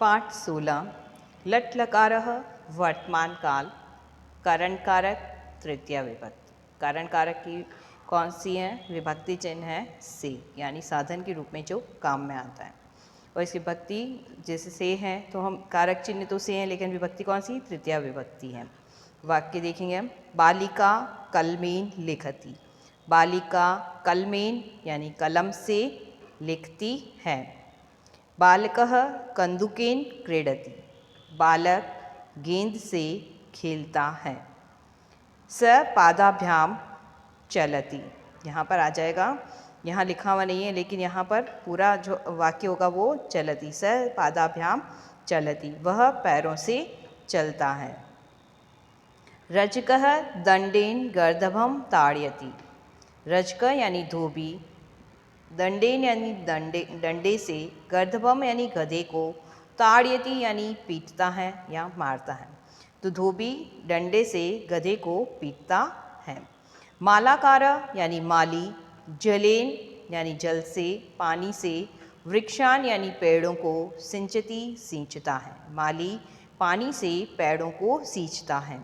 पाठ 16 लट लकारः वर्तमान काल करण कारक तृतीया विभक्ति। करण कारक की कौन सी है? विभक्ति चिन्ह है से, यानी साधन के रूप में जो काम में आता है। और इसकी विभक्ति जैसे से है तो हम कारक चिन्ह तो से हैं, लेकिन विभक्ति कौन सी? तृतीया विभक्ति है। वाक्य देखेंगे हम। बालिका कलमेन लिखती। बालिका कलमेन यानी कलम से लिखती है। बालकः कंदुकेन क्रीडति। बालक गेंद से खेलता है। स पादाभ्याम चलति। यहाँ पर आ जाएगा, यहाँ लिखा हुआ नहीं है लेकिन यहाँ पर पूरा जो वाक्य होगा वो चलति। स पादाभ्याम चलति, वह पैरों से चलता है। रजकः दंडेन गर्दभम ताड़यति। रजक यानी धोबी, दंडेन यानी डंडे से, गर्दभम यानी गधे को, ताड़यति यानी पीटता है या मारता है। तो धोबी डंडे से गधे को पीटता है। मालाकार यानी माली, जलेन यानी जल से, पानी से, वृक्षान यानी पेड़ों को, सिंचती सींचता है। माली पानी से पेड़ों को सींचता है।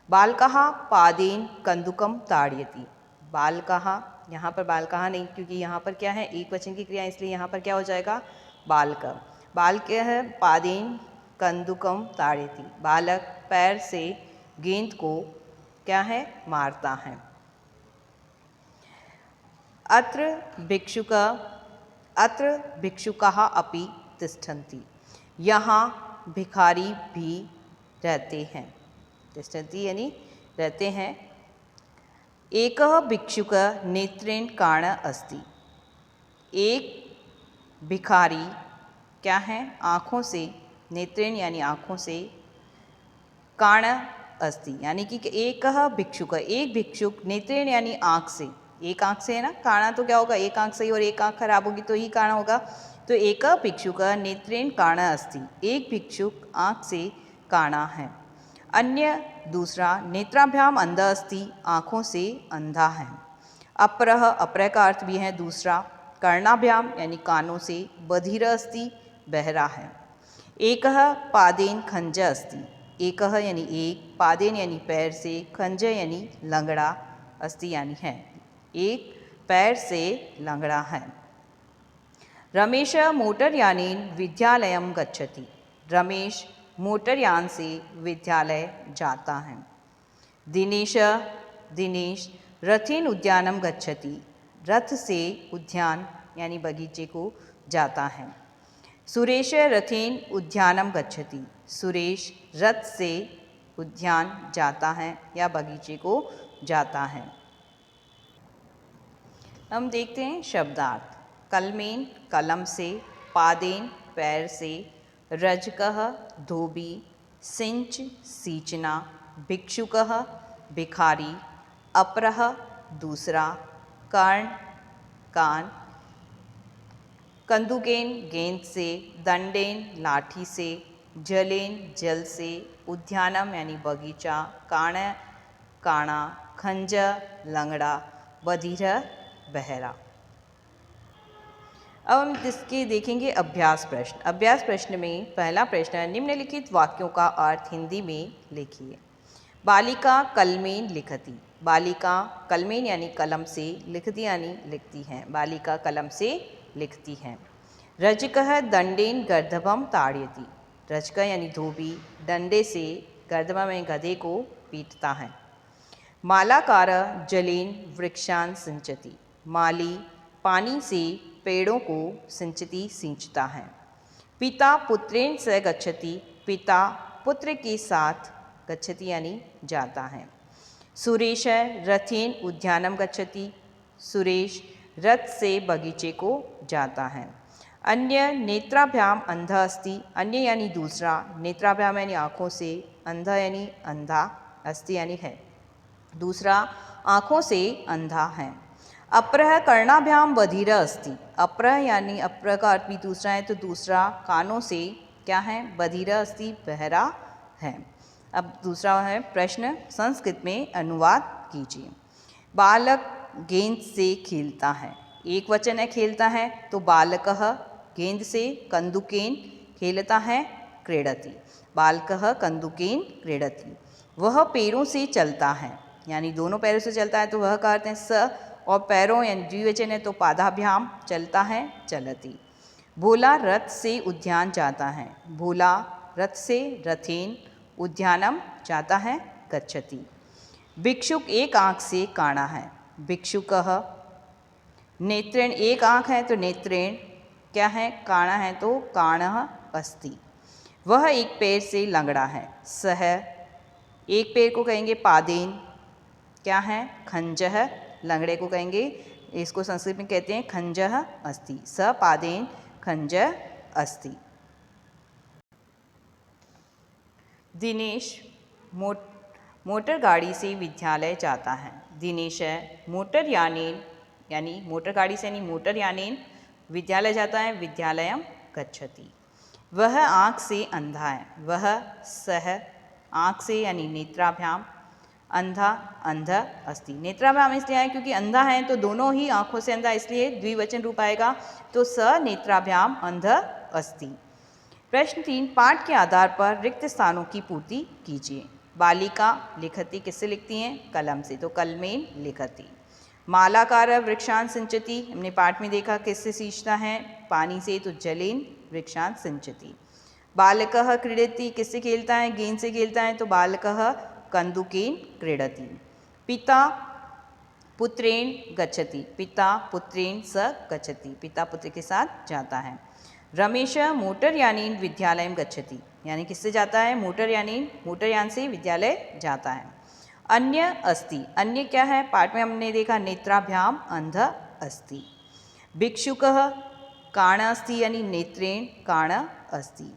बालकः पादेन कंदुकम ताड़यति। बालकः, यहाँ पर बालकः नहीं, क्योंकि यहाँ पर क्या है? एक वचन की क्रिया, इसलिए यहाँ पर क्या हो जाएगा? बालक। बालकः पादेन कंदुकम ताड़यति। बालक पैर से गेंद को क्या है? मारता है। अत्र भिक्षुकाः अपि तिष्ठन्ति। यहाँ भिखारी भी रहते हैं। तिष्ठन्ति यानी रहते हैं। एकः भिक्षुक नेत्रेण काण अस्ति। एक भिखारी क्या है? आँखों से, नेत्रेण यानी आँखों से, काण अस्ति यानी कि एक भिक्षुक, एक भिक्षुक, नेत्रेण यानी आँख से, एक आँख से है ना, काणा तो क्या होगा? एक आँख से ही, और एक आँख खराब होगी तो ही काणा होगा। तो एक भिक्षुक नेत्रेण काण अस्ति, एक भिक्षुक आँख से काणा है। अन्य दूसरा नेत्राभ्याम अंधा अस्ति, आँखों से अंधा है। अपरः, अपरः का अर्थ भी है दूसरा। कर्णाभ्याम यानी कानों से, बधिर अस्ति बहरा है। एकः पादेन खंज अस्ति। एकः यानी एक, पादेन यानी पैर से, खंज यानी लंगड़ा, अस्ति यानी है, एक पैर से लंगड़ा है। रमेश मोटरयानेन विद्यालयं गच्छति। रमेश मोटरयान से विद्यालय जाता है। दिनेश रथेन उद्यानम गच्छति। रथ से उद्यान यानी बगीचे को जाता है। सुरेश रथेन उद्यानम गच्छति। सुरेश रथ से उद्यान जाता है या बगीचे को जाता है। हम देखते हैं शब्दार्थ। कलमेन कलम से, पादेन पैर से, रजकः धोबी, सिंच सींचना, भिक्षुकः भिखारी, अपरः दूसरा, कर्ण कान, कंदुकेन गेंद से, दंडेन लाठी से, जलेन जल से, उद्यानम यानी बगीचा, काण काणा, खंज लंगड़ा, बधिर बहरा। अब हम इसके देखेंगे अभ्यास प्रश्न। अभ्यास प्रश्न में पहला प्रश्न है, निम्नलिखित वाक्यों का अर्थ हिंदी में लिखिए। बालिका कलमेन लिखती। बालिका कलमेन यानी कलम से, लिखती यानी लिखती है। बालिका कलम से लिखती है। रजकः दंडेन गर्दभम ताड़यति। रजक यानी धोबी डंडे से, गर्दभम में गधे को पीटता है। मालाकार जलेन वृक्षान सिंचति। माली पानी से पेड़ों को सिंचती सींचता है। पिता पुत्रेण स गच्छति। पिता पुत्र के साथ गच्छति यानी जाता है। सुरेश रथेन उद्यानम गच्छति। सुरेश रथ से बगीचे को जाता है। अन्य नेत्राभ्याम अंधा अस्ति। अन्य यानी दूसरा, नेत्राभ्याम यानी आँखों से, अंधा यानी अंधा, अस्ति यानी है, दूसरा आँखों से अंधा है। अपरः कर्णाभ्याम बधिर अस्ति। अपरः यानी अपरः का अर्थ भी दूसरा है, तो दूसरा कानों से क्या है? बधिर अस्ति बहरा है। अब दूसरा है प्रश्न, संस्कृत में अनुवाद कीजिए। बालक गेंद से खेलता है। एक वचन है खेलता है, तो बालकः गेंद से, कंदुकेन खेलता है क्रीडति। बालकः कन्दुकेन क्रीडति। वह पैरों से चलता है, यानी दोनों पैरों से चलता है तो वह का अर्थ है स, और पैरों यानी द्विवचन है तो पादाभ्याम चलता है चलति। भोला रथ से उद्यान जाता है। भोला रथ से रथेन उद्यानम जाता है गच्छति। भिक्षुक एक आँख से काणा है। भिक्षुकः नेत्रेण एक आँख है तो नेत्रेण क्या है, काणा है तो काणः अस्ति। वह एक पैर से लंगड़ा है। सह एक पैर को कहेंगे पादेन, क्या है, खंजः। लंगड़े को कहेंगे, इसको संस्कृत में कहते हैं खंजः अस्ति। स पादेन खंजः अस्ति। दिनेश मोटर गाड़ी से विद्यालय जाता है। दिनेश मोटर यानेन, यानी मोटर गाड़ी से यानी मोटर यानेन विद्यालय जाता है, विद्यालयम गच्छति। वह आँख से अंधा है। वह सह आँख से यानी नेत्राभ्याम, अंधा अंध अस्ति। नेत्राभ्याम इसलिए है क्योंकि अंधा है तो दोनों ही आँखों से अंधा, इसलिए द्विवचन रूप आएगा, तो स नेत्राभ्याम अंध अस्ति। प्रश्न 3, पाठ के आधार पर रिक्त स्थानों की पूर्ति कीजिए। बालिका लिखति किससे लिखती हैं, कलम से, तो कलमेन लिखति। मालाकार वृक्षान सिंचति, हमने पाठ में देखा किससे सींचता है, पानी से, तो जलेन वृक्षान सिंचति। बालकः क्रीडति किससे खेलता है, गेंद से खेलता है, तो बालकः कन्दुकेन क्रीडति। पिता पुत्रेण गच्छति, पिता पुत्रेण स गच्छति, पिता पुत्र के साथ जाता है। रमेश मोटर यानेन विद्यालयम गच्छति, यानी किससे जाता है, मोटर यानेन मोटरयान से विद्यालय जाता है। अन्य अस्ति, अन्य क्या है, पाठ में हमने देखा नेत्राभ्याम अंध अस्ति। भिक्षुकः काण अस्ति, यानी नेत्रेण काण अस्ति।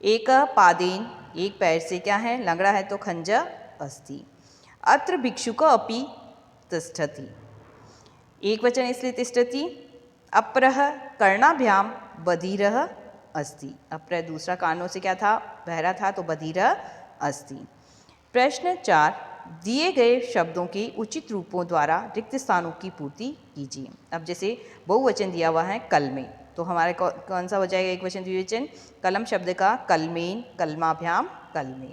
एक पादेन एक पैर से क्या है, लंगड़ा है तो खंज अस्ति। अत्र भिक्षुक अपि तिष्ठति, एक वचन इसलिए तिष्ठति। अप्रः कर्णाभ्याम बधिरः अस्ति, अप्रः दूसरा कानों से क्या था, बहरा था, तो बधिरः अस्ति। प्रश्न 4, दिए गए शब्दों के उचित रूपों द्वारा रिक्त स्थानों की पूर्ति कीजिए। अब जैसे बहुवचन दिया हुआ है कल में, तो हमारे कौन सा हो जाएगा, एक वचन द्विवचन, कलम शब्द का कलमेन कलमाभ्याम कलमे।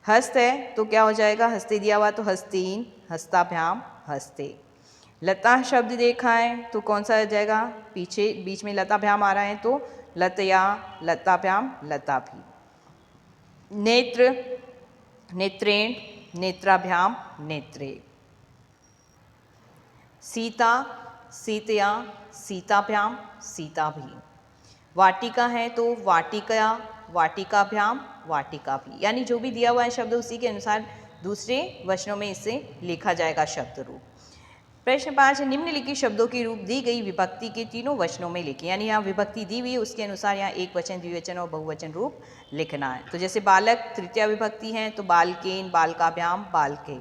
हस्त है तो क्या हो जाएगा, हस्ते दिया हुआ तो हस्तीन हस्ताभ्याम हस्ते। लता शब्द देखा है तो कौन सा हो जाएगा, पीछे बीच में लताभ्याम आ रहा है तो लतया लताभ्याम लताभि। नेत्र नेत्रेण नेत्राभ्याम नेत्रे। सीता सीतया सीताभ्याम सीताभि। वाटिका है तो वाटिकया वाटिकाभ्याम वाटिकाभि, यानी जो भी दिया हुआ है शब्द उसी के अनुसार दूसरे वचनों में इसे लिखा जाएगा शब्द रूप। प्रश्न 5, निम्नलिखित शब्दों के रूप दी गई विभक्ति के तीनों वचनों में लिखें, यानी यहाँ विभक्ति दी हुई है उसके अनुसार यहाँ एक वचन द्विवचन और बहुवचन रूप लिखना है। तो जैसे बालक तृतीया विभक्ति है तो बालकेन बालकाभ्याम बालके।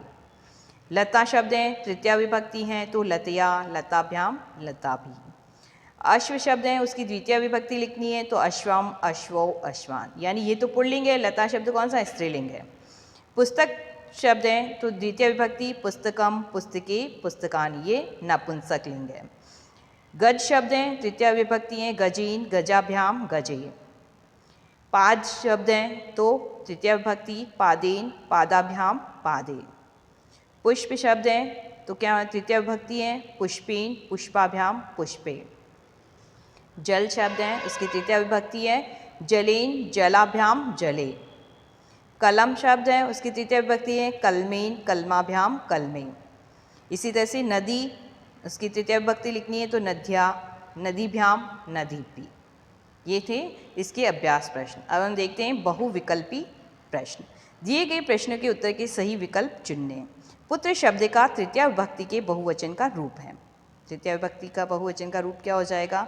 लता शब्द है तृतीया विभक्ति है तो लतया लताभ्याम लताभि। अश्व शब्द है उसकी द्वितीय विभक्ति लिखनी है तो अश्वम अश्वो अश्वान, यानी ये तो पुल्लिंग है, लता शब्द कौन सा, स्त्रीलिंग है। पुस्तक शब्द है तो द्वितीय विभक्ति पुस्तकम पुस्तके पुस्तकानि, ये नपुंसक लिंग है। गज शब्द है तृतीय विभक्ति है गजीन गजाभ्याम गजे। पाद शब्द है तो तृतीय विभक्ति पादेन पादाभ्याम पादे। पुष्प शब्द है तो क्या तृतीय विभक्ति है पुष्पेन पुष्पाभ्याम पुष्पे। जल शब्द है उसकी तृतीय विभक्ति है जलेन जलाभ्याम जले। कलम शब्द है उसकी तृतीय विभक्ति है कलमेन कलमाभ्याम कलमे। इसी तरह से नदी उसकी तृतीय विभक्ति लिखनी है तो नद्या नदीभ्याम नदीपि। ये थे इसके अभ्यास प्रश्न। अब हम देखते हैं बहुविकल्पी प्रश्न। दिए गए प्रश्न के उत्तर के सही विकल्प चुनें। पुत्र शब्द का तृतीय विभक्ति के बहुवचन का रूप है। तृतीय विभक्ति का बहुवचन का रूप क्या हो जाएगा,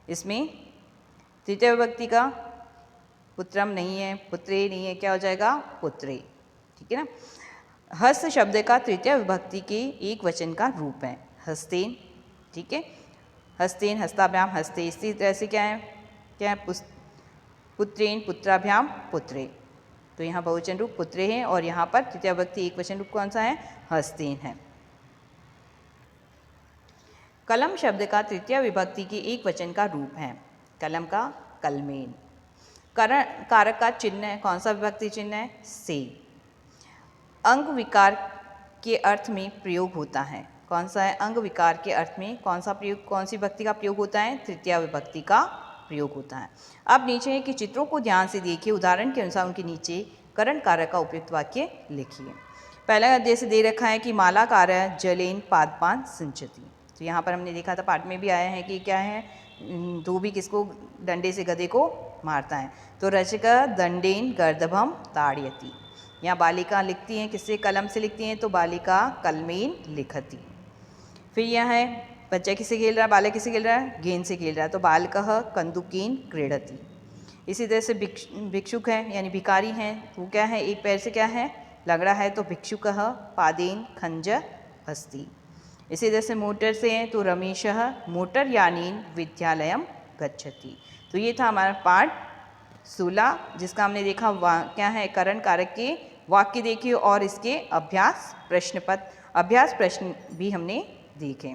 इसमें तृतीय विभक्ति का पुत्रम नहीं है, पुत्रे नहीं है, क्या हो जाएगा पुत्रे, ठीक है ना। हस्त शब्द का तृतीय विभक्ति के एक वचन का रूप है हस्तेन, ठीक है, हस्तेन हस्ताभ्याम हस्ते। इसी तरह से क्या है पुत्रेन पुत्राभ्याम पुत्रे, तो यहाँ बहुवचन रूप पुत्रे हैं और यहाँ पर तृतीय विभक्ति एक वचन रूप कौन सा है, हस्तेन है। कलम शब्द का तृतीय विभक्ति के एक वचन का रूप है, कलम का कलमेन। करण कारक का चिन्ह है, कौन सा विभक्ति चिन्ह है? से। अंग विकार के अर्थ में प्रयोग होता है, कौन सा है? अंग विकार के अर्थ में कौन सा प्रयोग, कौन सी विभक्ति का प्रयोग होता है? तृतीया विभक्ति का प्रयोग होता है। अब नीचे के चित्रों को ध्यान से देखिए, उदाहरण के अनुसार उनके नीचे करण कारक का उपयुक्त वाक्य लिखिए। पहला जैसे दे रखा है कि मालाकार जलेन पादपान सिंचती, तो यहाँ पर हमने देखा था, पाठ में भी आया है कि क्या है, धोबी किसको, डंडे से गधे को मारता है। तो रचका दंडेन गर्दभम ताड़यति, यहाँ बालिका लिखती हैं, किससे? कलम से लिखती हैं, तो बालिका कलमेन लिखती। फिर यहाँ है बच्चा किससे खेल रहा है, बालक किससे खेल रहा है? गेंद से खेल रहा है, तो बालकः कंदुकेन क्रीडति। इसी तरह से भिक्षुक है यानी भिखारी हैं, वो क्या है? एक पैर से क्या है? लंगड़ा है, तो भिक्षुकः पादेन खंज अस्ति। इसी तरह से मोटर से हैं, तो रमेशः मोटरयानेन विद्यालयम गच्छति। तो ये था हमारा पाठ 16, जिसका हमने देखा क्या है, करण कारक के वाक्य देखिए और इसके अभ्यास प्रश्न भी हमने देखे।